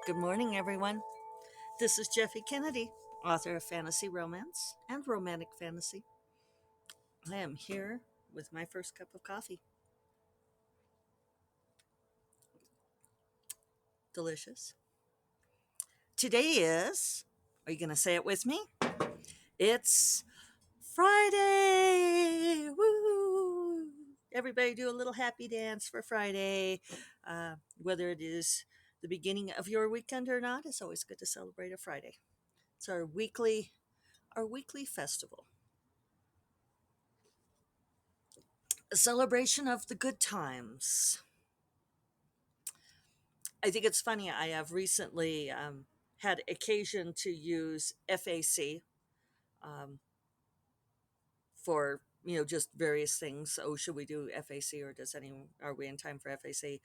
Good morning, everyone. This is Jeffy Kennedy, author of fantasy romance and romantic fantasy. I am here with my first cup of coffee. Delicious. Today is, are you going to say it with me? It's Friday! Woo! Everybody do a little happy dance for Friday. Whether it is the beginning of your weekend or not, it's always good to celebrate a Friday. It's our weekly festival. A celebration of the good times. I think it's funny. I have recently had occasion to use FAC um, for just various things. Oh, should we do FAC or does anyone? Are we in time for FAC?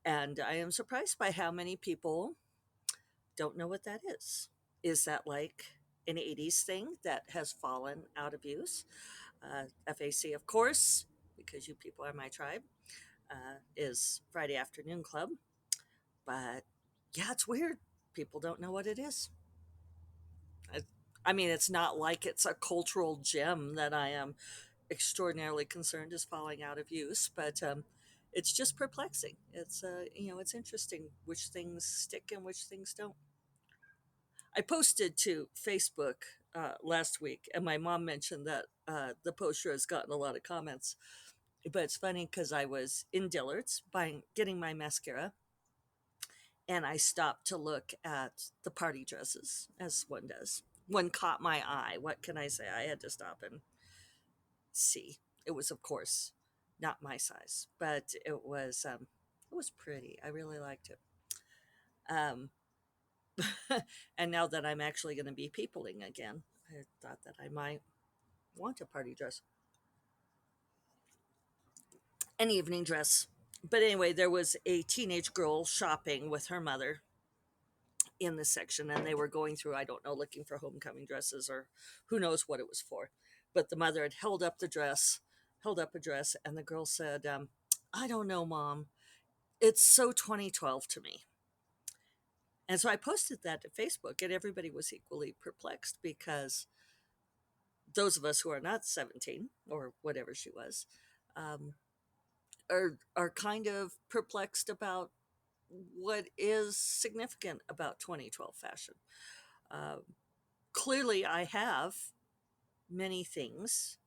And I am surprised by how many people don't know what that is. Is that like an '80s thing that has fallen out of use? FAC, of course, because you people are my tribe, is Friday Afternoon Club. But yeah, it's weird. People don't know what it is. I, I mean, it's not like it's a cultural gem that I am extraordinarily concerned is falling out of use, but it's just perplexing. It's interesting which things stick and which things don't. I posted to Facebook last week, and my mom mentioned that the poster has gotten a lot of comments. But it's funny because I was in Dillard's getting my mascara, and I stopped to look at the party dresses, as one does. One caught my eye. What can I say? I had to stop and see. It was, of course, not my size, but it was pretty. I really liked it. Um, and now that I'm actually going to be peopling again, I thought that I might want a party dress, an evening dress. But anyway, there was a teenage girl shopping with her mother in the section, and they were going through, I don't know, looking for homecoming dresses or who knows what it was for. But the mother had held up a dress, and the girl said, I don't know, Mom, it's so 2012 to me. And so I posted that to Facebook, and everybody was equally perplexed because those of us who are not 17 or whatever she was um, are kind of perplexed about what is significant about 2012 fashion. Uh, Clearly, I have many things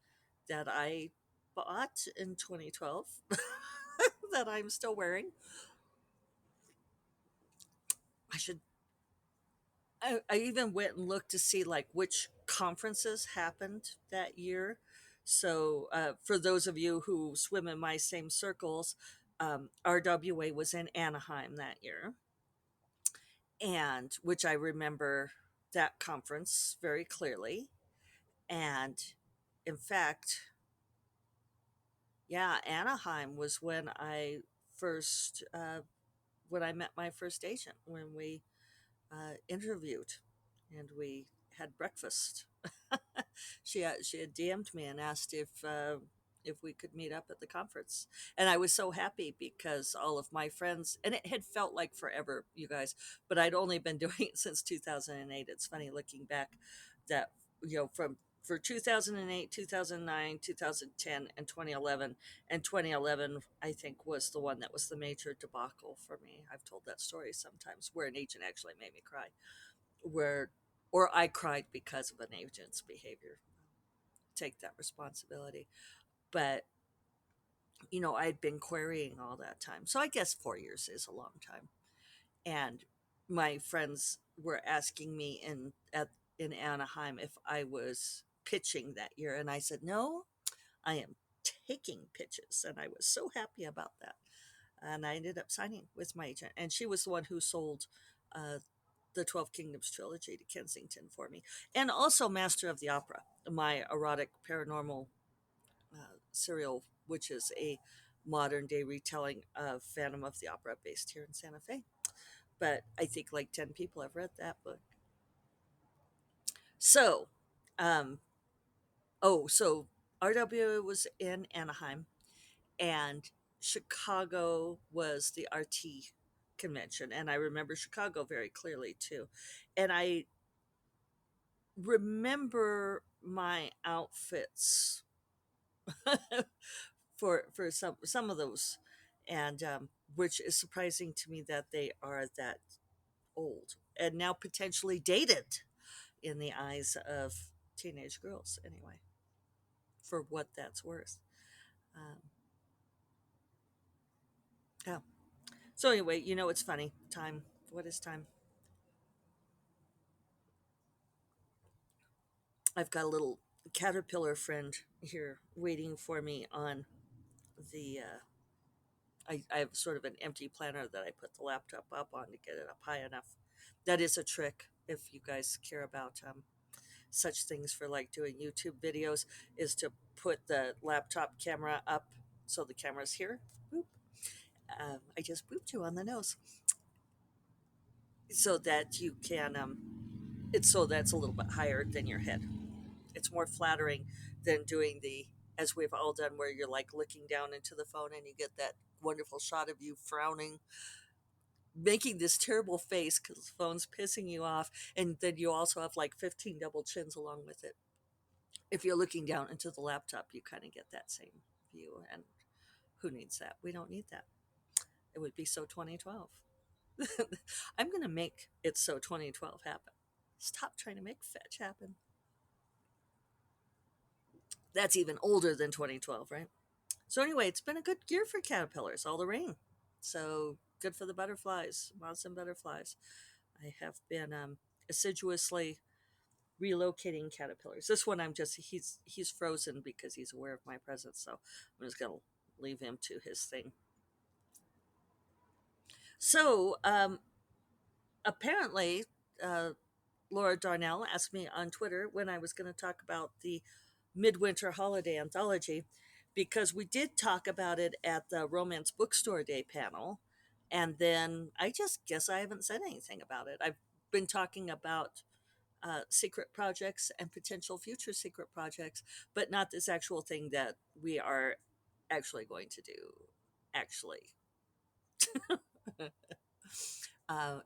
that I bought in 2012 that I'm still wearing. I should. I even went and looked to see like which conferences happened that year. So for those of you who swim in my same circles, RWA was in Anaheim that year, and which I remember that conference very clearly. And in fact, yeah, Anaheim was first when I met my first agent, when we interviewed and we had breakfast. She had DM'd me and asked if we could meet up at the conference, and I was so happy because all of my friends, and it had felt like forever, you guys, but I'd only been doing it since 2008. It's funny looking back that from for 2008, 2009, 2010, and 2011. And 2011, I think, was the one that was the major debacle for me. I've told that story sometimes, where an agent actually made me cry, where or I cried because of an agent's behavior. Take that responsibility. But I'd been querying all that time, so I guess 4 years is a long time. And my friends were asking me in Anaheim if I was pitching that year, and I said no, I am taking pitches, and I was so happy about that. And I ended up signing with my agent, and she was the one who sold uh, the 12 Kingdoms trilogy to Kensington for me, and also Master of the Opera, my erotic paranormal serial, which is a modern day retelling of Phantom of the Opera based here in Santa Fe. But I think like 10 people have read that book. So, um, so RW was in Anaheim, and Chicago was the RT convention, and I remember Chicago very clearly too. And I remember my outfits for some of those, and which is surprising to me that they are that old and now potentially dated in the eyes of teenage girls. Anyway, for what that's worth. Um, yeah. So anyway, it's funny. Time. What is time? I've got a little caterpillar friend here waiting for me on the. I have sort of an empty planner that I put the laptop up on to get it up high enough. That is a trick if you guys care about such things for like doing YouTube videos, is to put the laptop camera up so the camera's here. Boop. I just booped you on the nose so that you can. It's so that's a little bit higher than your head. It's more flattering than doing the, as we've all done, where you're like looking down into the phone and you get that wonderful shot of you frowning, making this terrible face because the phone's pissing you off, and then you also have like 15 double chins along with it. If you're looking down into the laptop, you kind of get that same view, and who needs that? We don't need that. It would be so 2012. I'm going to make it so 2012 happen. Stop trying to make fetch happen. That's even older than 2012, right? So anyway, it's been a good year for caterpillars, all the rain. So good for the butterflies, moths and butterflies. I have been assiduously relocating caterpillars. This one, he's frozen because he's aware of my presence. So I'm just gonna leave him to his thing. So apparently, uh, Laura Darnell asked me on Twitter when I was going to talk about the Midwinter Holiday Anthology, because we did talk about it at the Romance Bookstore Day panel. And then I just guess I haven't said anything about it. I've been talking about secret projects and potential future secret projects, but not this actual thing that we are actually going to do. Actually.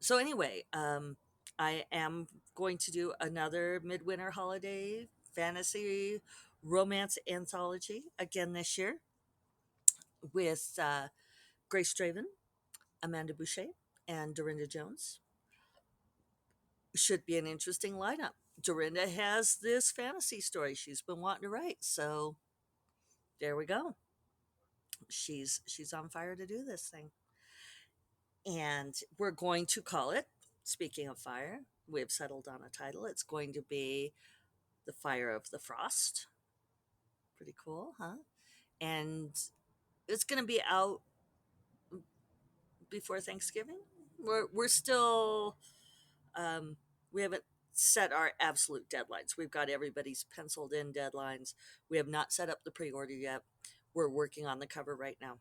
So anyway, I am going to do another midwinter holiday fantasy romance anthology again this year with Grace Draven, Amanda Boucher, and Dorinda Jones. Should be an interesting lineup. Dorinda has this fantasy story she's been wanting to write, so there we go. She's on fire to do this thing, and we're going to call it. Speaking of fire, we've settled on a title. It's going to be The Fire of the Frost. Pretty cool, huh? And it's going to be out before Thanksgiving. We're still um, we haven't set our absolute deadlines. We've got everybody's penciled in deadlines. We have not set up the pre-order yet. We're working on the cover right now.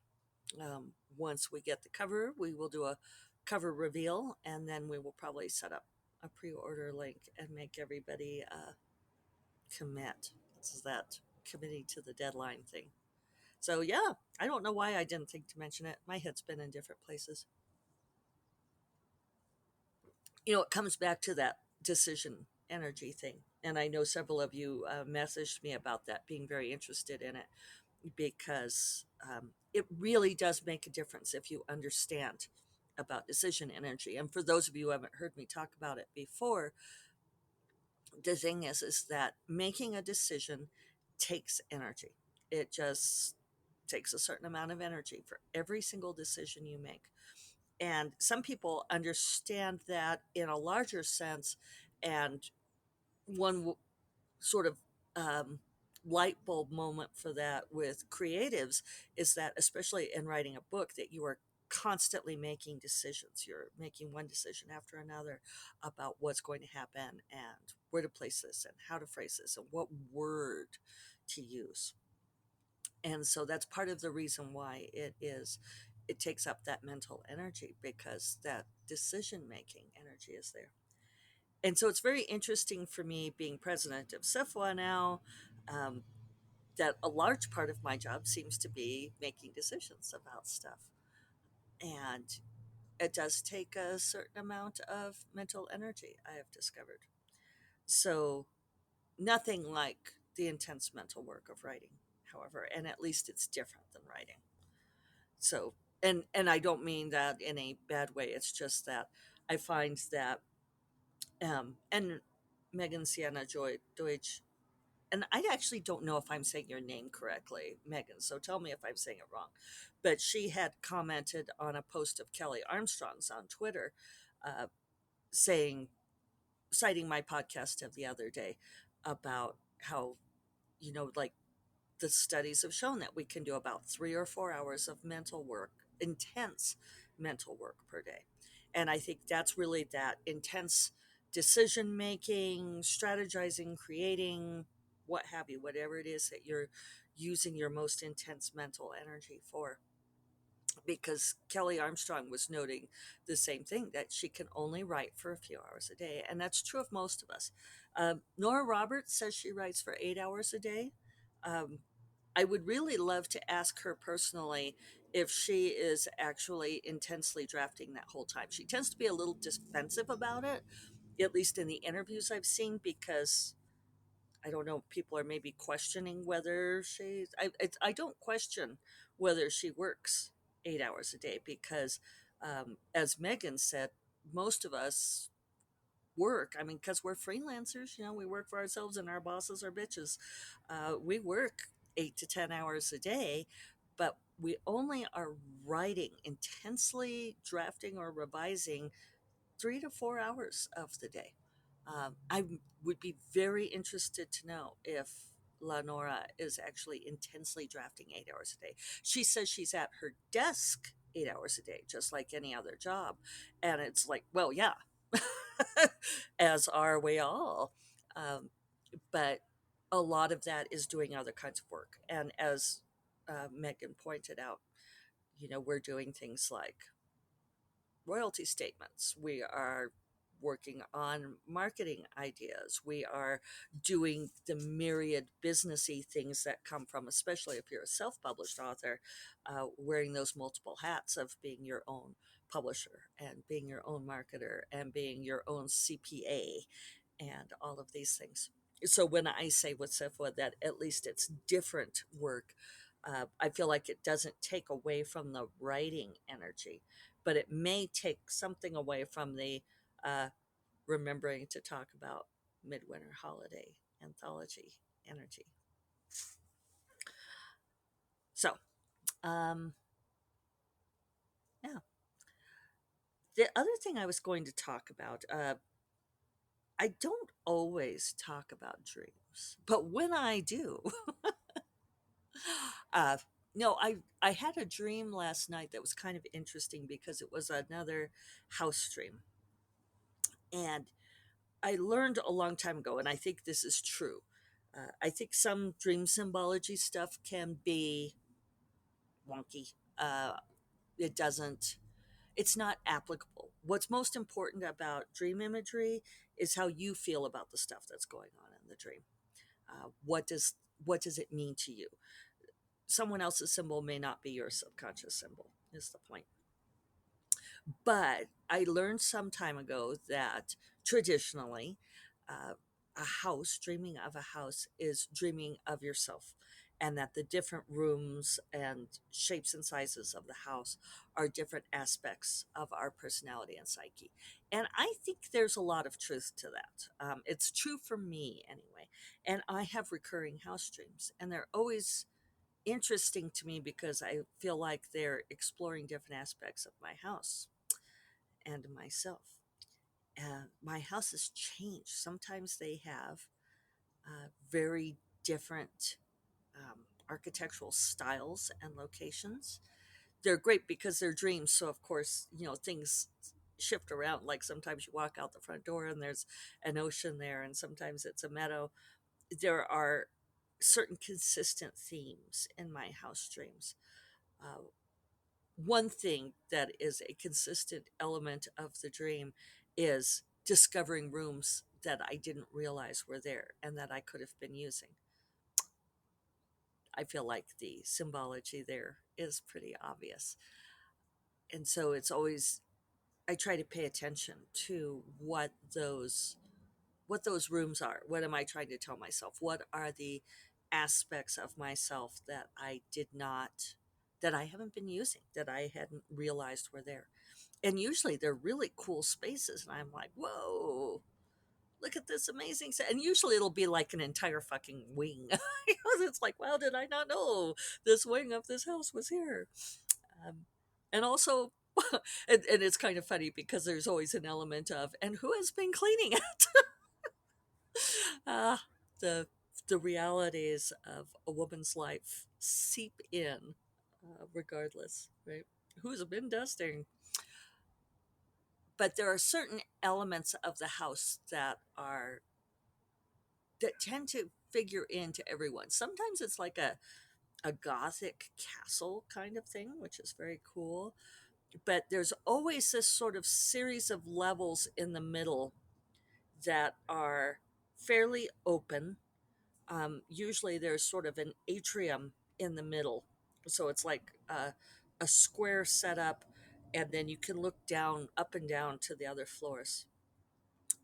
Once we get the cover, we will do a cover reveal, and then we will probably set up a pre-order link and make everybody commit. This is that committing to the deadline thing. So yeah, I don't know why I didn't think to mention it. My head's been in different places. It comes back to that decision energy thing. And I know several of you messaged me about that, being very interested in it, because it really does make a difference if you understand about decision energy. And for those of you who haven't heard me talk about it before, the thing is that making a decision takes energy. It just takes a certain amount of energy for every single decision you make. And some people understand that in a larger sense. And one sort of um, light bulb moment for that with creatives is that, especially in writing a book, that you are constantly making decisions. You're making one decision after another about what's going to happen and where to place this and how to phrase this and what word to use. And so that's part of the reason why it takes up that mental energy, because that decision making energy is there. And so it's very interesting for me, being president of SIFWA now, um, that a large part of my job seems to be making decisions about stuff. And it does take a certain amount of mental energy, I have discovered. So, nothing like the intense mental work of writing, however, and at least it's different than writing. So, and I don't mean that in a bad way. It's just that I find that, and Megan Sienna Joy Deutsch, and I actually don't know if I'm saying your name correctly, Megan. So tell me if I'm saying it wrong. But she had commented on a post of Kelly Armstrong's on Twitter, uh, saying, citing my podcast of the other day about how, like, the studies have shown that we can do about 3 or 4 hours of mental work, intense mental work per day. And I think that's really that intense decision making, strategizing, creating, what have you, whatever it is that you're using your most intense mental energy for. Because Kelly Armstrong was noting the same thing, that she can only write for a few hours a day. And that's true of most of us. Nora Roberts says she writes for 8 hours a day. Um, I would really love to ask her personally if she is actually intensely drafting that whole time. She tends to be a little defensive about it, at least in the interviews I've seen, because I don't know, people are maybe questioning whether I don't question whether she works 8 hours a day because, as Megan said, most of us work. I mean, because we're freelancers, we work for ourselves and our bosses are bitches. We work 8 to 10 hours a day, but we only are writing intensely, drafting or revising 3 to 4 hours of the day. I would be very interested to know if Lenora is actually intensely drafting 8 hours a day. She says she's at her desk 8 hours a day, just like any other job. And it's like, well, yeah, as are we all. Um, but a lot of that is doing other kinds of work. And as Megan pointed out, we're doing things like royalty statements. We are working on marketing ideas. We are doing the myriad businessy things that come from, especially if you're a self-published author, wearing those multiple hats of being your own publisher and being your own marketer and being your own CPA and all of these things. So when I say with Sifwa that at least it's different work, I feel like it doesn't take away from the writing energy, but it may take something away from the uh, remembering to talk about midwinter holiday anthology energy. So, um, yeah. The other thing I was going to talk about, I don't always talk about dreams, but when I do, uh, no, I had a dream last night that was kind of interesting because it was another house dream, and I learned a long time ago, and I think this is true. I think some dream symbology stuff can be wonky. It doesn't, it's not applicable. What's most important about dream imagery is how you feel about the stuff that's going on in the dream. What does it mean to you? Someone else's symbol may not be your subconscious symbol, is the point. But I learned some time ago that traditionally, uh, a house, dreaming of a house, is dreaming of yourself, and that the different rooms and shapes and sizes of the house are different aspects of our personality and psyche. And I think there's a lot of truth to that. It's true for me anyway. And I have recurring house dreams, and they're always interesting to me because I feel like they're exploring different aspects of my house and myself. My house has changed. Sometimes they have very different architectural styles and locations. They're great because they're dreams. So, of course, things shift around. Like sometimes you walk out the front door and there's an ocean there, and sometimes it's a meadow. There are certain consistent themes in my house dreams. Uh, One thing that is a consistent element of the dream is discovering rooms that I didn't realize were there and that I could have been using. I feel like the symbology there is pretty obvious. And so it's always I try to pay attention to what those rooms are. What am I trying to tell myself? What are the aspects of myself that I did not, that I haven't been using, that I hadn't realized were there? And usually they're really cool spaces. And I'm like, whoa, look at this amazing set. And usually it'll be like an entire fucking wing. It's like, wow, did I not know this wing of this house was here? Um, and also, and it's kind of funny because there's always an element of, and who has been cleaning it? Ah, the the realities of a woman's life seep in, regardless, right? Who's been dusting? But there are certain elements of the house that tend to figure into everyone. Sometimes it's like a gothic castle kind of thing, which is very cool. But there's always this sort of series of levels in the middle that are fairly open. Usually there's sort of an atrium in the middle. So it's like a square setup, and then you can look down, up and down to the other floors.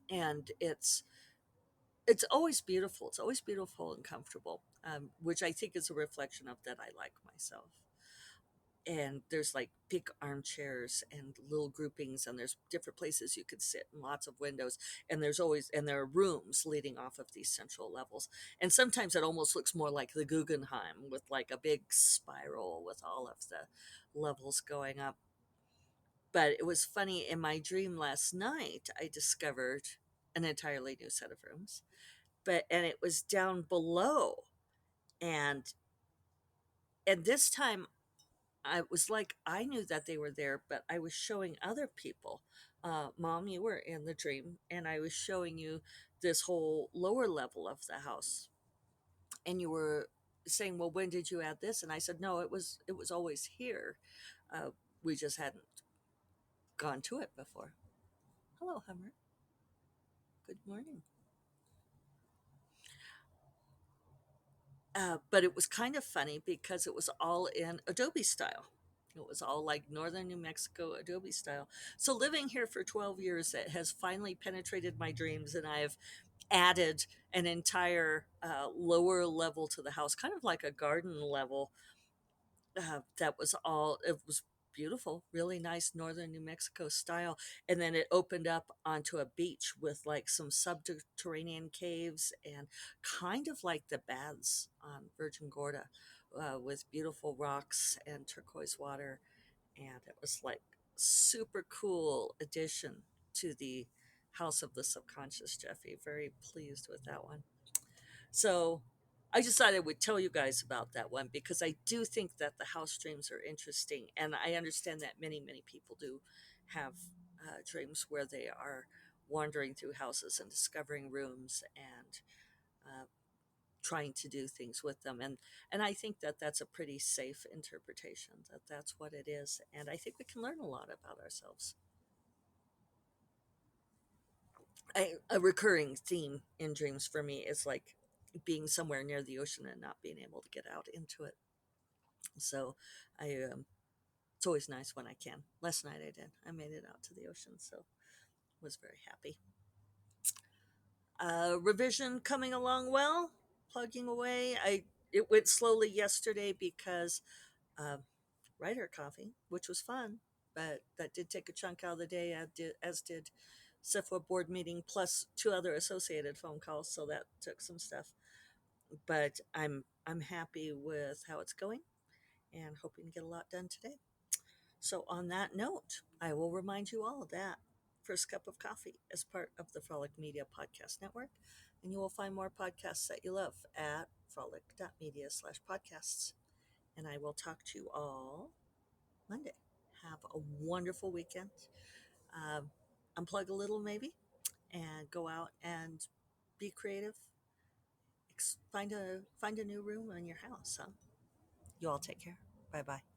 And it's always beautiful. It's always beautiful and comfortable, which I think is a reflection of that I like myself. And there's like big armchairs and little groupings, and there's different places you could sit and lots of windows, and there are rooms leading off of these central levels, and sometimes it almost looks more like the Guggenheim with like a big spiral with all of the levels going up. But it was funny, in my dream last night I discovered an entirely new set of rooms, and it was down below, and this time I was like, I knew that they were there, but I was showing other people. Mom, you were in the dream, and I was showing you this whole lower level of the house, and you were saying, "Well, when did you add this?" And I said, "No, it was always here. Uh, we just hadn't gone to it before." Hello, Hummer. Good morning. But it was kind of funny because it was all in Adobe style. It was all like northern New Mexico Adobe style. So living here for 12 years, it has finally penetrated my dreams, and I've added an entire lower level to the house, kind of like a garden level. That was all. It was beautiful, really nice northern New Mexico style, and then it opened up onto a beach with like some subterranean caves and kind of like the baths on Virgin Gorda, with beautiful rocks and turquoise water, and it was like super cool addition to the House of the Subconscious, Jeffy. Very pleased with that one. So I decided I would tell you guys about that one because I do think that the house dreams are interesting. And I understand that many, many people do have dreams where they are wandering through houses and discovering rooms and uh, trying to do things with them. And I think that that's a pretty safe interpretation, that that's what it is. And I think we can learn a lot about ourselves. A recurring theme in dreams for me is like being somewhere near the ocean and not being able to get out into it. So it's always nice when I can. Last night I did. I made it out to the ocean, so was very happy. Revision coming along well, plugging away. It went slowly yesterday because uh, writer coffee, which was fun, but that did take a chunk out of the day, as did SIFWA board meeting plus two other associated phone calls, so that took some stuff. But I'm happy with how it's going and hoping to get a lot done today. So on that note, I will remind you all that First Cup of Coffee is part of the Frolic Media Podcast Network, and you will find more podcasts that you love at frolic.media/podcasts. And I will talk to you all Monday. Have a wonderful weekend. Um, unplug a little, maybe, and go out and be creative. Find a new room in your house. Huh? You all take care. Bye bye.